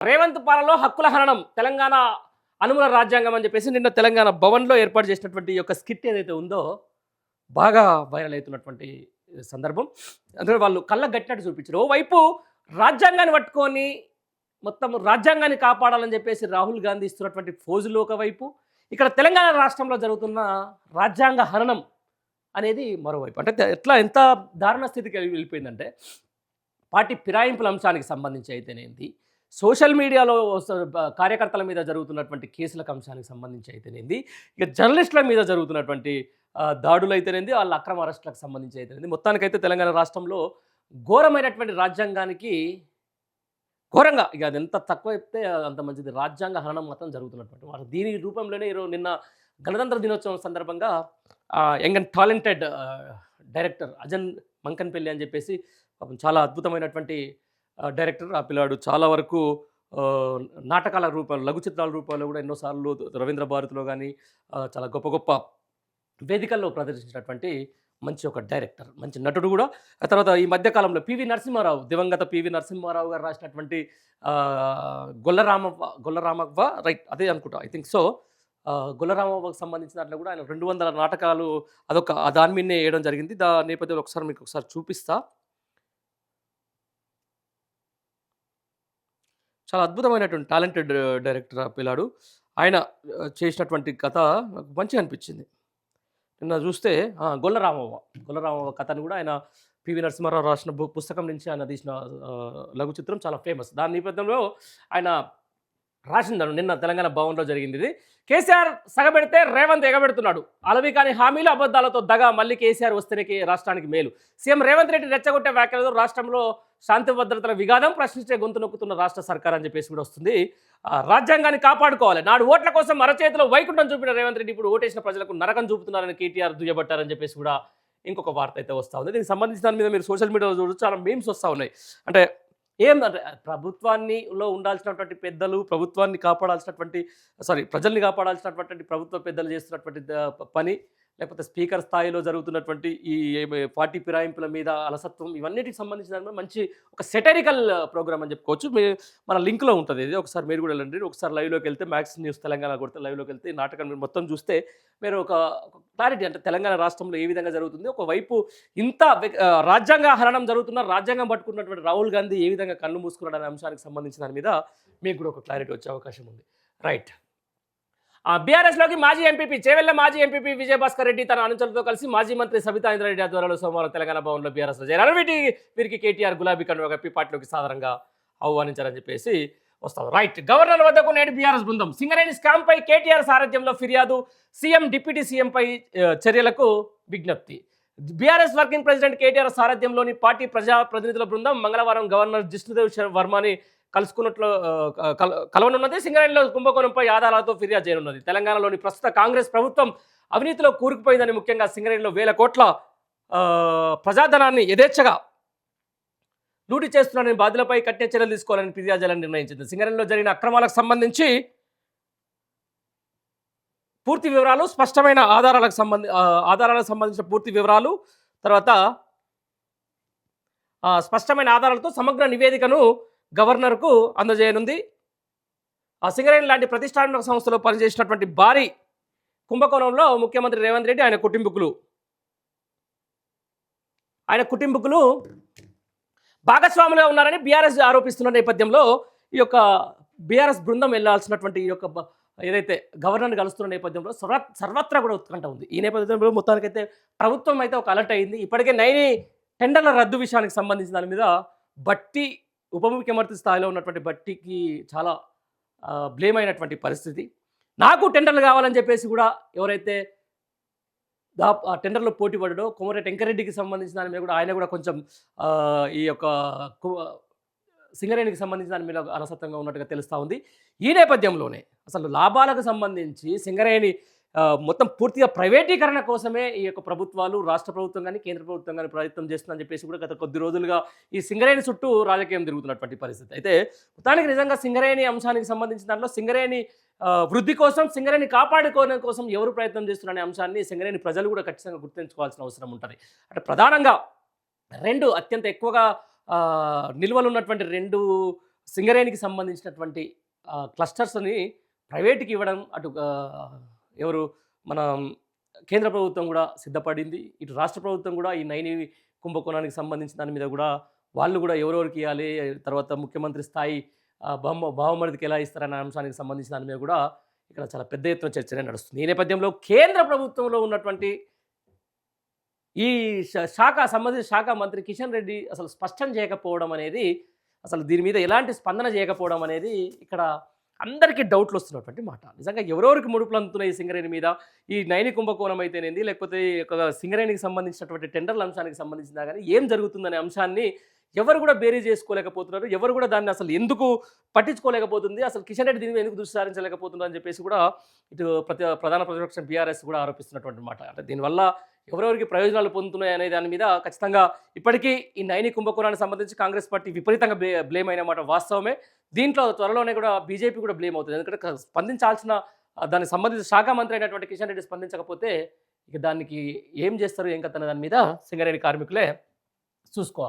రేవంత్ పాలనలో హక్కుల హననం తెలంగాణ అనుమల రాజ్యాంగం అని చెప్పేసి నిన్న తెలంగాణ భవన్లో ఏర్పాటు చేసినటువంటి ఈ యొక్క స్కిట్ ఏదైతే ఉందో బాగా వైరల్ అవుతున్నటువంటి సందర్భం. అందులో వాళ్ళు కళ్ళకు గట్టినట్టు చూపించారు. ఓవైపు రాజ్యాంగాన్ని పట్టుకొని మొత్తం రాజ్యాంగాన్ని కాపాడాలని చెప్పేసి రాహుల్ గాంధీ ఇస్తున్నటువంటి ఫోజులు ఒకవైపు, ఇక్కడ తెలంగాణ రాష్ట్రంలో జరుగుతున్న రాజ్యాంగ హననం అనేది మరోవైపు. అంటే ఎంత దారుణ స్థితికి వెళ్ళిపోయిందంటే పార్టీ ఫిరాయింపుల అంశానికి సంబంధించి అయితేనేంది, సోషల్ మీడియాలో కార్యకర్తల మీద జరుగుతున్నటువంటి కేసులకు అంశానికి సంబంధించి అయితేనేంది, ఇక జర్నలిస్టుల మీద జరుగుతున్నటువంటి దాడులు అయితేనేంది, వాళ్ళ అక్రమ అరెస్టులకు సంబంధించి అయితేనేంది, మొత్తానికైతే తెలంగాణ రాష్ట్రంలో ఘోరమైనటువంటి రాజ్యాంగానికి ఘోరంగా ఇక అది ఎంత తక్కువ అయితే అంత మంచిది రాజ్యాంగ హననం మాత్రం జరుగుతున్నటువంటి వారు. దీని రూపంలోనే ఈరోజు నిన్న గణతంత్ర దినోత్సవం సందర్భంగా యంగ్ అండ్ టాలెంటెడ్ డైరెక్టర్ అజన్ మంకన్పల్లి అని చెప్పేసి చాలా అద్భుతమైనటువంటి డైరెక్టర్. ఆ పిల్లాడు చాలా వరకు నాటకాల రూపంలో, లఘు చిత్రాల రూపంలో కూడా ఎన్నోసార్లు రవీంద్ర భారతిలో కానీ చాలా గొప్ప గొప్ప వేదికల్లో ప్రదర్శించినటువంటి మంచి ఒక డైరెక్టర్, మంచి నటుడు కూడా. ఆ తర్వాత ఈ మధ్యకాలంలో పివి నరసింహారావు, దివంగత పివి నరసింహారావు గారు రాసినటువంటి గొల్లరామవ్వ రైట్ అదే అనుకుంటా, ఐ థింక్ సో. గొల్లరామవ్వకు సంబంధించిన దాంట్లో కూడా ఆయన 200 నాటకాలు అదొక దాని మీదనే వేయడం జరిగింది. నేపథ్యంలో ఒకసారి మీకు ఒకసారి చూపిస్తా. చాలా అద్భుతమైనటువంటి టాలెంటెడ్ డైరెక్టర్ ఆ పిల్లాడు. ఆయన చేసినటువంటి కథ నాకు మంచిగా అనిపించింది. నిన్న చూస్తే గొల్లరామవ్వ కథను కూడా ఆయన పివి నరసింహారావు రాసిన పుస్తకం నుంచి ఆయన తీసిన లఘు చిత్రం చాలా ఫేమస్. దాని నేపథ్యంలో ఆయన రాసిందను నిన్న తెలంగాణ భవన్లో జరిగింది. ఇది కేసీఆర్ సగబెడితే రేవంత్ ఎగబెడుతున్నాడు, అలవి కాని హామీలు అబద్ధాలతో దగా, మళ్ళీ కేసీఆర్ వస్తేనే రాష్ట్రానికి మేలు. సీఎం రేవంత్ రెడ్డి రెచ్చగొట్టే వ్యాఖ్యలతో రాష్ట్రంలో శాంతి భద్రతల విఘాతం, ప్రశ్నించే గొంతు నొక్కుతున్న రాష్ట్ర సర్కార్ అని చెప్పేసి కూడా వస్తుంది. రాజ్యాంగాన్ని కాపాడుకోవాలి, నాడు ఓట్ల కోసం అరచేతిలో వైకుంఠం చూపిన రేవంత్ రెడ్డి ఇప్పుడు ఓటేసిన ప్రజలకు నరకం చూపుతున్నారని కేటీఆర్ దుయ్యబట్టారని చెప్పేసి కూడా ఇంకొక వార్త అయితే వస్తూ ఉంది. దీనికి సంబంధించిన దాని మీద మీరు సోషల్ మీడియాలో చూడొచ్చు, చాలా మీమ్స్ వస్తూ ఉన్నాయి. అంటే ఏంటంటే ప్రభుత్వాన్నిలో ఉండాల్సినటువంటి పెద్దలు, ప్రభుత్వాన్ని కాపాడాల్సినటువంటి ప్రజల్ని కాపాడాల్సినటువంటి ప్రభుత్వ పెద్దలు చేస్తున్నటువంటి పని, లేకపోతే స్పీకర్ స్థాయిలో జరుగుతున్నటువంటి ఈ పార్టీ ఫిరాయింపుల మీద అలసత్వం, ఇవన్నిటికి సంబంధించిన మంచి ఒక సెటరికల్ ప్రోగ్రామ్ అని చెప్పుకోవచ్చు. మన లింక్లో ఉంటుంది ఇది, ఒకసారి మీరు కూడా వెళ్ళండి. ఒకసారి లైవ్లోకి వెళ్తే మ్యాక్స్ న్యూస్ తెలంగాణ కొడితే లైవ్లోకి వెళ్తే నాటకం మీరు మొత్తం చూస్తే మీరు ఒక క్లారిటీ, అంటే తెలంగాణ రాష్ట్రంలో ఏ విధంగా జరుగుతుంది, ఒకవైపు ఇంత రాజ్యాంగ హననం జరుగుతున్న, రాజ్యాంగం పట్టుకున్నటువంటి రాహుల్ గాంధీ ఏ విధంగా కళ్ళు మూసుకున్నాడు అనే అంశానికి సంబంధించిన దాని మీద మీకు కూడా ఒక క్లారిటీ వచ్చే అవకాశం ఉంది. రైట్. బీఆర్ఎస్లోకి మాజీ ఎంపీపీ చేవెళ్ల మాజీ ఎంపీపీ విజయభాస్కర్ రెడ్డి తన అనుచరులతో కలిసి మాజీ మంత్రి సబితా ఇంద్రారెడ్డి ఆధ్వర్యంలో సోమవారం తెలంగాణ భవన్లో బీఆర్ఎస్లో చేరారు. వీరికి కేటీఆర్ గులాబీ కండువా కప్పి పార్టీలోకి సాధారణంగా ఆహ్వానించారని చెప్పేసి వస్తాం. రైట్. గవర్నర్ వద్దకు నేడు బీఆర్ఎస్ బృందం. సింగరేణి స్కామ్పై కేటీఆర్ సారథ్యంలో ఫిర్యాదు, సీఎం డిప్యూటీ సీఎంపై చర్యలకు విజ్ఞప్తి. బీఆర్ఎస్ వర్కింగ్ ప్రెసిడెంట్ కేటీఆర్ సారథ్యంలోని పార్టీ ప్రజాప్రతినిధుల బృందం మంగళవారం గవర్నర్ జిష్ణుదేవ్ వర్మని కలవనున్నది. సింగరేణిలో కుంభకోణంపై ఆధారాలతో ఫిర్యాదు చేయనున్నది. తెలంగాణలోని ప్రస్తుత కాంగ్రెస్ ప్రభుత్వం అవినీతిలో కూరుకుపోయిందని, ముఖ్యంగా సింగరేణిలో వేల కోట్ల ప్రజాధనాన్ని యథేచ్ఛగా లూటీ చేస్తున్నారని, బాధ్యులపై కఠిన చర్యలు తీసుకోవాలని ఫిర్యాదు చేయాలని నిర్ణయించింది. సింగరేణిలో జరిగిన అక్రమాలకు సంబంధించి పూర్తి వివరాలు, స్పష్టమైన ఆధారాలకు సంబంధించిన పూర్తి వివరాలు, తర్వాత స్పష్టమైన ఆధారాలతో సమగ్ర నివేదికను గవర్నర్కు అందజేయనుంది. సింగరేణి లాంటి ప్రతిష్టాత్మక సంస్థలో పనిచేసినటువంటి భారీ కుంభకోణంలో ముఖ్యమంత్రి రేవంత్ రెడ్డి ఆయన కుటుంబకులు భాగస్వాములుగా ఉన్నారని బీఆర్ఎస్ ఆరోపిస్తున్న నేపథ్యంలో ఈ యొక్క బీఆర్ఎస్ బృందం వెళ్లాల్సినటువంటి ఈ యొక్క ఏదైతే గవర్నర్ని కలుస్తున్న నేపథ్యంలో సర్వత్రా కూడా ఉత్కంఠ ఉంది. ఈ నేపథ్యంలో మొత్తానికైతే ప్రభుత్వం అయితే ఒక అలర్ట్ అయింది. ఇప్పటికే 9 టెండర్ల రద్దు విషయానికి సంబంధించిన దాని మీద బట్టి ఉప ముఖ్యమంత్రి స్థాయిలో ఉన్నటువంటి బట్టికి చాలా బ్లేమ్ అయినటువంటి పరిస్థితి. నాకు టెండర్లు కావాలని చెప్పేసి కూడా ఎవరైతే టెండర్లో పోటీ పడ్డాడో కోమరెడ్డి వెంకరెడ్డికి సంబంధించిన దాని మీద కూడా ఆయన కూడా కొంచెం ఈ యొక్క సింగరేణికి సంబంధించిన దాని మీద అలసత్వంగా ఉన్నట్టుగా తెలుస్తూ ఉంది. ఈ నేపథ్యంలోనే అసలు లాభాలకు సంబంధించి సింగరేణి మొత్తం పూర్తిగా ప్రైవేటీకరణ కోసమే ఈ యొక్క ప్రభుత్వాలు, రాష్ట్ర ప్రభుత్వం కానీ కేంద్ర ప్రభుత్వం కానీ ప్రయత్నం చేస్తుందని చెప్పేసి కూడా గత కొద్ది రోజులుగా ఈ సింగరేణి చుట్టూ రాజకీయం తిరుగుతున్నటువంటి పరిస్థితి. అయితే మొత్తానికి నిజంగా సింగరేణి అంశానికి సంబంధించిన దాంట్లో సింగరేణి వృద్ధి కోసం, సింగరేణి కాపాడుకోవడం కోసం ఎవరు ప్రయత్నం చేస్తున్నారనే అంశాన్ని సింగరేణి ప్రజలు కూడా ఖచ్చితంగా గుర్తుంచుకోవాల్సిన అవసరం ఉంటుంది. అంటే ప్రధానంగా 2 అత్యంత ఎక్కువగా నిల్వలు ఉన్నటువంటి 2 సింగరేణికి సంబంధించినటువంటి క్లస్టర్స్‌ని ప్రైవేట్‌కి ఇవ్వడం అటు ఎవరు మన కేంద్ర ప్రభుత్వం గూడా సిద్ధపడింది. ఇటు రాష్ట్ర ప్రభుత్వం గూడా ఈ నైని కుంభకోణానికి సంబంధించిన దాని మీద గూడా వాళ్ళు గూడా ఎవరెవరికి ఇయ్యాలి, తర్వాత ముఖ్యమంత్రి స్థాయి బావమరిదికి ఎలా ఇస్తారనే అంశానికి సంబంధించిన దాని మీద గూడా ఇక్కడ చాలా పెద్ద ఎత్తున చర్చనే నడుస్తుంది. ఈ నేపథ్యంలో కేంద్ర ప్రభుత్వంలో ఉన్నటువంటి ఈ శాఖ సంబంధించిన శాఖ మంత్రి కిషన్ రెడ్డి అసలు స్పష్టం చేయకపోవడం అనేది, అసలు దీని మీద ఎలాంటి స్పందన చేయకపోవడం అనేది ఇక్కడ అందరికీ డౌట్‌లొస్తున్నటువంటి మాట. నిజంగా ఎవరెవరికి ముడుపులు అందుతున్నాయి ఈ సింగరేణి మీద? ఈ నైని కుంభకోణం అయితేనేంది, లేకపోతే ఈ యొక్క సింగరేణికి సంబంధించినటువంటి టెండర్ల అంశానికి సంబంధించిందా గానీ, ఏం జరుగుతుందనే అంశాన్ని ఎవరు కూడా బేరీజ్ చేసుకోలేకపోతున్నారు. ఎవరు కూడా దాన్ని అసలు ఎందుకు పట్టించుకోలేకపోతుంది. అసలు కిషన్ రెడ్డి దీని మీద ఎందుకు దృష్టి సారించలేకపోతున్నారు అని చెప్పేసి కూడా ఇటు ప్రధాన ప్రతిపక్షం బీఆర్ఎస్ కూడా ఆరోపిస్తున్నటువంటి మాట. అంటే దీనివల్ల ఎవరెవరికి ప్రయోజనాలు పొందుతున్నాయి అనే దాని మీద ఖచ్చితంగా ఇప్పటికీ ఈ నైని కుంభకోణానికి సంబంధించి కాంగ్రెస్ పార్టీ విపరీతంగా బ్లేమ్ అయిన మాట వాస్తవమే. దీంట్లో త్వరలోనే కూడా బీజేపీ కూడా బ్లేమ్ అవుతుంది. ఎందుకంటే స్పందించాల్సిన దానికి సంబంధించిన శాఖ మంత్రి అయినటువంటి కిషన్ రెడ్డి స్పందించకపోతే ఇక దానికి ఏం చేస్తారు, ఏం కథ అనే దాని మీద సింగరేణి కార్మికులే చూసుకోవాలి.